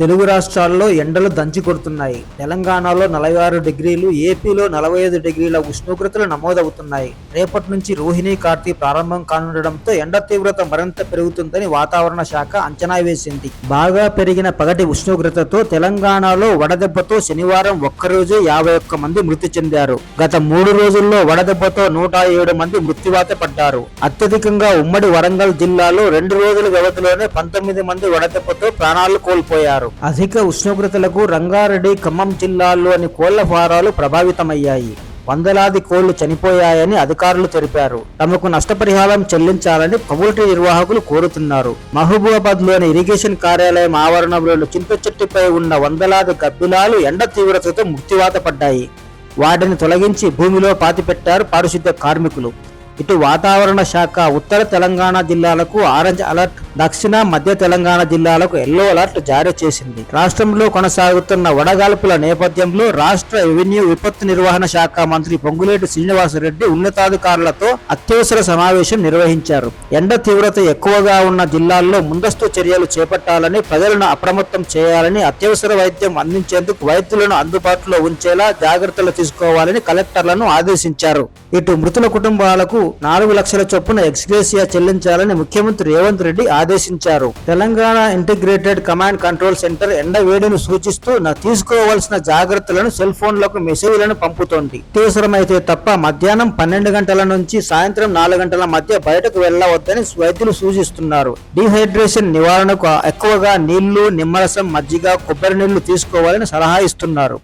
తెలుగు రాష్ట్రాల్లో ఎండలు దంచి కొడుతున్నాయి. తెలంగాణలో 46 డిగ్రీలు, ఏపీలో 45 డిగ్రీల ఉష్ణోగ్రతలు నమోదవుతున్నాయి. రేపటి నుంచి రోహిణి కార్తీ ప్రారంభం కానుండడంతో ఎండ తీవ్రత మరింత పెరుగుతుందని వాతావరణ శాఖ అంచనా వేసింది. బాగా పెరిగిన పగటి ఉష్ణోగ్రతతో తెలంగాణలో వడదెబ్బతో శనివారం ఒక్కరోజే 51 మంది మృతి చెందారు. గత 3 రోజుల్లో వడదెబ్బతో 107 మంది మృత్యువాత పడ్డారు. అత్యధికంగా ఉమ్మడి వరంగల్ జిల్లాలో 2 రోజుల వ్యవధిలోనే 19 మంది వడదెబ్బతో ప్రాణాలు కోల్పోయారు. అధిక ఉష్ణోగ్రతలకు రంగారెడ్డి, ఖమ్మం జిల్లాల్లోని కోళ్ల ఫారాలు ప్రభావితమయ్యాయి. వందలాది కోళ్లు చనిపోయాయని అధికారులు తెలిపారు. తమకు నష్టపరిహారం చెల్లించాలని పౌల్ట్రీ నిర్వాహకులు కోరుతున్నారు. మహబూబాబాద్ లోని ఇరిగేషన్ కార్యాలయం ఆవరణంలోని చింతచెట్టుపై ఉన్న వందలాది గబ్బిలాలు ఎండ తీవ్రతతో మృత్యువాత పడ్డాయి. వాటిని తొలగించి భూమిలో పాతిపెట్టారు పారిశుద్ధ్య కార్మికులు. ఇటు వాతావరణ శాఖ ఉత్తర తెలంగాణ జిల్లాలకు ఆరెంజ్ అలర్ట్, దక్షిణ మధ్య తెలంగాణ జిల్లాలకు ఎల్లో అలర్ట్ జారీ చేసింది. రాష్ట్రంలో కొనసాగుతున్న వడగాల్పుల నేపథ్యంలో రాష్ట్ర రెవెన్యూ విపత్తు నిర్వహణ శాఖ మంత్రి పొంగులేటి శ్రీనివాసరెడ్డి ఉన్నతాధికారులతో అత్యవసర సమావేశం నిర్వహించారు. ఎండ తీవ్రత ఎక్కువగా ఉన్న జిల్లాల్లో ముందస్తు చర్యలు చేపట్టాలని, ప్రజలను అప్రమత్తం చేయాలని, అత్యవసర వైద్యం అందించేందుకు వైద్యులను అందుబాటులో ఉంచేలా జాగ్రత్తలు తీసుకోవాలని కలెక్టర్లను ఆదేశించారు. ఇటు మృతుల కుటుంబాలకు 4 లక్షల చొప్పున ఎక్స్గ్రేషియా చెల్లించాలని ముఖ్యమంత్రి రేవంత్ రెడ్డి ఆదేశించారు. Telangana integrated command control centre ఎండ వేడిని సూచిస్తూ తీసుకోవాల్సిన జాగ్రత్తలను సెల్ ఫోన్లకు మెసేజ్లను పంపుతోంది. అత్యవసరమైతే తప్ప మధ్యాహ్నం 12 గంటల నుంచి సాయంత్రం 4 గంటల మధ్య బయటకు వెళ్లవద్దని వైద్యులు సూచిస్తున్నారు. డీహైడ్రేషన్ నివారణకు ఎక్కువగా నీళ్లు, నిమ్మరసం, మజ్జిగ, కొబ్బరి నీళ్లు తీసుకోవాలని సలహా ఇస్తున్నారు.